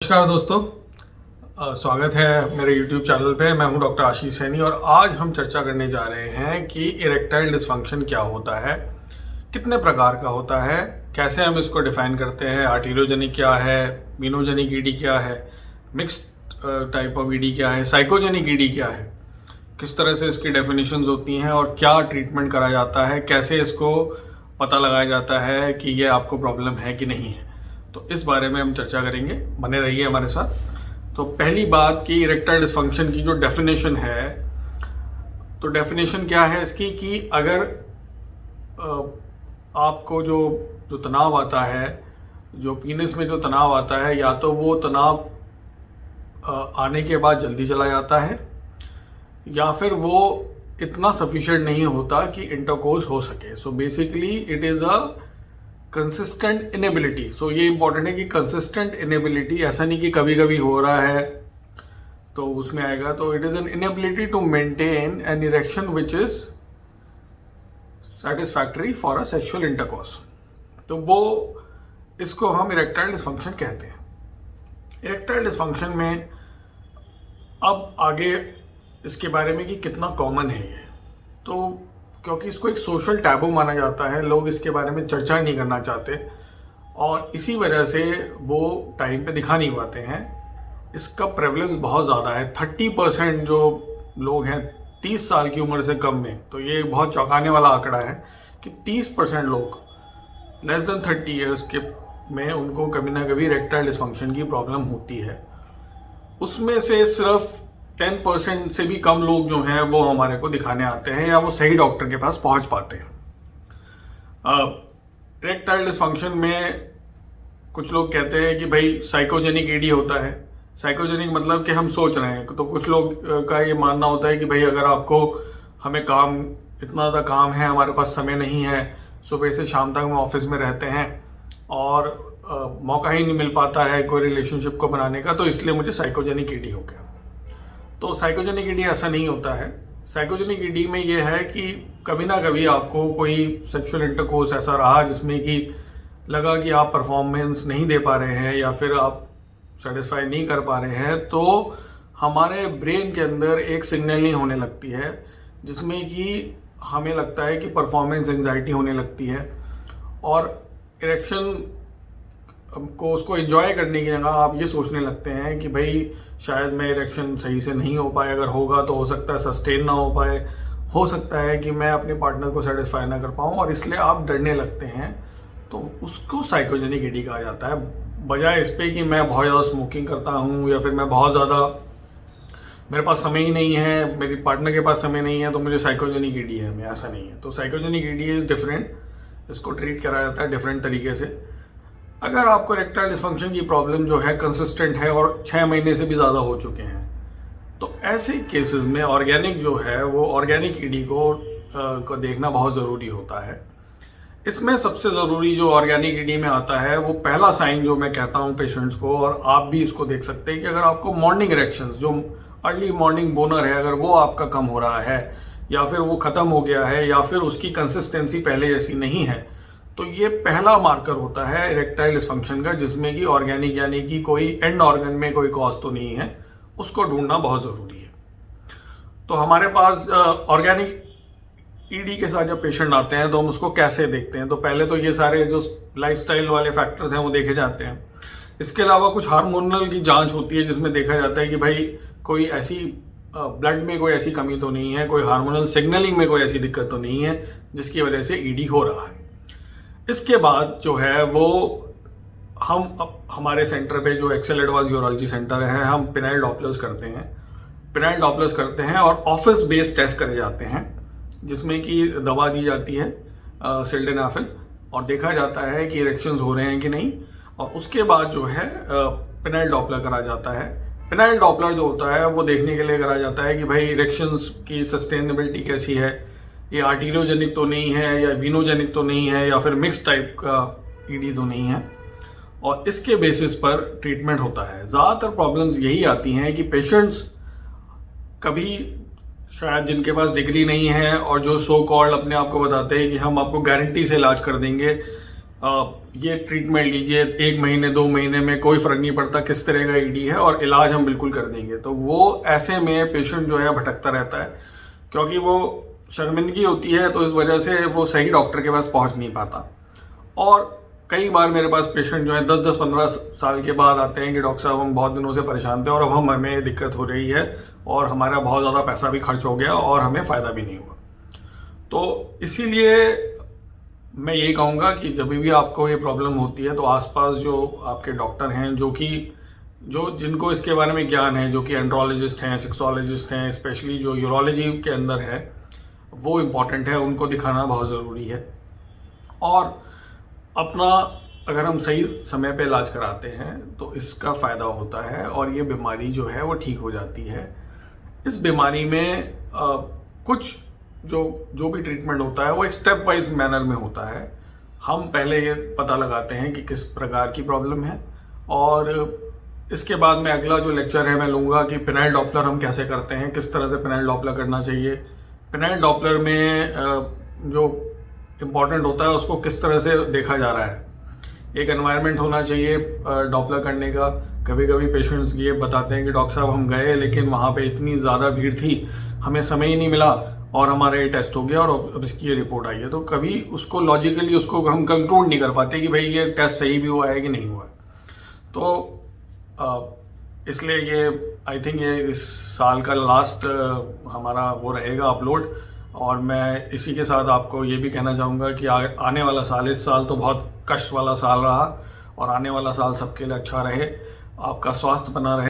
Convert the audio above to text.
नमस्कार दोस्तों, स्वागत है मेरे YouTube चैनल पे। मैं हूं डॉक्टर आशीष सैनी और आज हम चर्चा करने जा रहे हैं कि इरेक्टाइल डिसफंक्शन क्या होता है, कितने प्रकार का होता है, कैसे हम इसको डिफाइन करते हैं, आर्टीरियोजेनिक क्या है, वीनोजेनिक ईडी क्या है, मिक्स्ड टाइप ऑफ ईडी क्या है, साइकोजेनिक ईडी क्या है, किस तरह से इसकी डेफिनेशंस होती हैं और क्या ट्रीटमेंट करा जाता है, कैसे इसको पता लगाया जाता है कि ये आपको प्रॉब्लम है कि नहीं है। तो इस बारे में हम चर्चा करेंगे, बने रहिए हमारे साथ। तो पहली बात कि इरेक्टाइल डिसफंक्शन की जो डेफिनेशन है, तो डेफिनेशन क्या है इसकी कि अगर आपको जो जो तनाव आता है, जो पीनस में जो तनाव आता है, या तो वो तनाव आने के बाद जल्दी चला जाता है या फिर वो इतना सफिशिएंट नहीं होता कि इंटरकोर्स हो सके। So basically it is a consistent inability. So ये इंपॉर्टेंट है कि कंसिस्टेंट इनेबिलिटी, ऐसा नहीं कि कभी कभी हो रहा है तो उसमें आएगा। तो it is an inability to maintain an erection which is satisfactory for a sexual intercourse. तो वो इसको हम इरेक्टाइल डिसफंक्शन कहते हैं। इरेक्टाइल डिसफंक्शन में अब आगे इसके बारे में कि कितना कॉमन है ये, तो क्योंकि इसको एक सोशल टैबू माना जाता है, लोग इसके बारे में चर्चा नहीं करना चाहते और इसी वजह से वो टाइम पे दिखा नहीं पाते हैं। इसका प्रेवलेंस बहुत ज़्यादा है। 30% जो लोग हैं 30 साल की उम्र से कम में, तो ये बहुत चौंकाने वाला आंकड़ा है कि 30% लोग लेस देन 30 ईयर्स के में उनको कभी ना कभी इरेक्टाइल डिसफंक्शन की प्रॉब्लम होती है। उसमें से सिर्फ 10% से भी कम लोग जो हैं वो हमारे को दिखाने आते हैं या वो सही डॉक्टर के पास पहुंच पाते हैं। इरेक्टाइल डिसफंक्शन में कुछ लोग कहते हैं कि भाई साइकोजेनिक ईडी होता है। साइकोजेनिक मतलब कि हम सोच रहे हैं, तो कुछ लोग का ये मानना होता है कि भाई अगर आपको हमें काम, इतना ज़्यादा काम है, हमारे पास समय नहीं है, सुबह से शाम तक हम ऑफिस में रहते हैं और मौका ही नहीं मिल पाता है कोई रिलेशनशिप को बनाने का, तो इसलिए मुझे साइकोजेनिक ईडी हो गया। तो साइकोजेनिक ईडी ऐसा नहीं होता है। साइकोजेनिक ईडी में ये है कि कभी ना कभी आपको कोई सेक्सुअल इंटरकोर्स ऐसा रहा जिसमें कि लगा कि आप परफॉर्मेंस नहीं दे पा रहे हैं या फिर आप सेटिस्फाई नहीं कर पा रहे हैं, तो हमारे ब्रेन के अंदर एक सिग्नलिंग होने लगती है जिसमें कि हमें लगता है कि परफॉर्मेंस एंजाइटी होने लगती है और इरेक्शन को उसको एंजॉय करने की जगह आप ये सोचने लगते हैं कि भाई शायद मैं इरेक्शन सही से नहीं हो पाए, अगर होगा तो हो सकता है सस्टेन ना हो पाए, हो सकता है कि मैं अपने पार्टनर को सेटिस्फाई ना कर पाऊँ और इसलिए आप डरने लगते हैं। तो उसको साइकोजेनिक ईडी कहा जाता है। बजाय इस पे कि मैं बहुत ज़्यादा स्मोकिंग करता हूँ या फिर मैं बहुत ज़्यादा, मेरे पास समय ही नहीं है, मेरी पार्टनर के पास समय नहीं है तो मुझे साइकोजेनिक ईडी है, मैं ऐसा नहीं है। तो साइकोजेनिक ईडी इज़ डिफरेंट, इसको ट्रीट करा जाता है डिफरेंट तरीके से। अगर आपको इरेक्टाइल डिसफंक्शन की प्रॉब्लम जो है कंसिस्टेंट है और 6 महीने से भी ज़्यादा हो चुके हैं, तो ऐसे केसेस में ऑर्गेनिक जो है वो ऑर्गेनिक ईडी को देखना बहुत ज़रूरी होता है। इसमें सबसे ज़रूरी जो ऑर्गेनिक ईडी में आता है, वो पहला साइन जो मैं कहता हूँ पेशेंट्स को, और आप भी इसको देख सकते हैं कि अगर आपको मॉर्निंग इरेक्शंस, जो अर्ली मॉर्निंग बोनर है, अगर वो आपका कम हो रहा है या फिर वो ख़त्म हो गया है या फिर उसकी कंसिस्टेंसी पहले जैसी नहीं है, तो ये पहला मार्कर होता है इरेक्टाइल डिसफंक्शन का, जिसमें कि ऑर्गेनिक यानी कि कोई एंड ऑर्गन में कोई कॉज तो नहीं है, उसको ढूंढना बहुत ज़रूरी है। तो हमारे पास ऑर्गेनिक ईडी के साथ जब पेशेंट आते हैं तो हम उसको कैसे देखते हैं, तो पहले तो ये सारे जो लाइफस्टाइल वाले फैक्टर्स हैं वो देखे जाते हैं। इसके अलावा कुछ हार्मोनल की जांच होती है जिसमें देखा जाता है कि भाई कोई ऐसी ब्लड में कोई ऐसी कमी तो नहीं है, कोई हार्मोनल सिग्नलिंग में कोई ऐसी दिक्कत तो नहीं है जिसकी वजह से ईडी हो रहा है। इसके बाद जो है वो हम हमारे सेंटर पे जो एक्सेल एडवांस यूरोलॉजी सेंटर है, हम पेनाइल डॉपलर्स करते हैं। पेनाइल डॉपलर्स करते हैं और ऑफिस बेस्ड टेस्ट करे जाते हैं जिसमें कि दवा दी जाती है सिल्डेनाफिल, और देखा जाता है कि इरेक्शंस हो रहे हैं कि नहीं, और उसके बाद जो है पेनाइल डॉपलर करा जाता है। पेनाइल डॉपलर जो होता है वो देखने के लिए करा जाता है कि भाई इरेक्शंस की सस्टेनेबिलिटी कैसी है, ये आर्टीरियोजेनिक तो नहीं है या वीनोजेनिक तो नहीं है या फिर मिक्स टाइप का ईडी तो नहीं है, और इसके बेसिस पर ट्रीटमेंट होता है। ज़्यादातर प्रॉब्लम्स यही आती हैं कि पेशेंट्स कभी शायद जिनके पास डिग्री नहीं है और जो सो कॉल्ड अपने आप को बताते हैं कि हम आपको गारंटी से इलाज कर देंगे, ये ट्रीटमेंट लीजिए, 1 महीने 2 महीने में कोई फ़र्क नहीं पड़ता किस तरह का ईडी है और इलाज हम बिल्कुल कर देंगे। तो वो ऐसे में पेशेंट जो है भटकता रहता है, क्योंकि वो शर्मिंदगी होती है, तो इस वजह से वो सही डॉक्टर के पास पहुंच नहीं पाता। और कई बार मेरे पास पेशेंट जो है 10-10, 15 साल के बाद आते हैं कि डॉक्टर साहब हम बहुत दिनों से परेशान थे और अब हमें दिक्कत हो रही है और हमारा बहुत ज़्यादा पैसा भी खर्च हो गया और हमें फ़ायदा भी नहीं हुआ। तो इसीलिए मैं यही कहूँगा कि जब भी आपको ये प्रॉब्लम होती है तो आसपास जो आपके डॉक्टर हैं, जो जिनको इसके बारे में ज्ञान है, जो कि एंड्रोलॉजिस्ट हैं, सेक्सोलॉजिस्ट हैं, स्पेशली जो यूरोलॉजी के अंदर है, वो इम्पॉर्टेंट है, उनको दिखाना बहुत ज़रूरी है। और अपना अगर हम सही समय पे इलाज कराते हैं तो इसका फ़ायदा होता है और ये बीमारी जो है वो ठीक हो जाती है। इस बीमारी में कुछ जो भी ट्रीटमेंट होता है वो एक स्टेप वाइज मैनर में होता है। हम पहले ये पता लगाते हैं कि किस प्रकार की प्रॉब्लम है, और इसके बाद में अगला जो लेक्चर है मैं लूँगा कि पेनाइल डॉपलर हम कैसे करते हैं, किस तरह से पेनाइल डॉपलर करना चाहिए, पेनाइल डॉपलर में जो इम्पॉर्टेंट होता है उसको किस तरह से देखा जा रहा है। एक एनवायरनमेंट होना चाहिए डॉपलर करने का। कभी कभी पेशेंट्स ये बताते हैं कि डॉक्टर साहब हम गए लेकिन वहाँ पे इतनी ज़्यादा भीड़ थी, हमें समय ही नहीं मिला और हमारा ये टेस्ट हो गया और अब इसकी ये रिपोर्ट आई है। तो कभी उसको लॉजिकली उसको हम कंक्लूड नहीं कर पाते कि भाई ये टेस्ट सही भी हुआ है कि नहीं हुआ है। तो इसलिए ये आई थिंक ये इस साल का लास्ट हमारा वो रहेगा अपलोड। और मैं इसी के साथ आपको ये भी कहना चाहूँगा कि आने वाला साल, इस साल तो बहुत कष्ट वाला साल रहा और आने वाला साल सबके लिए अच्छा रहे, आपका स्वास्थ्य बना रहे।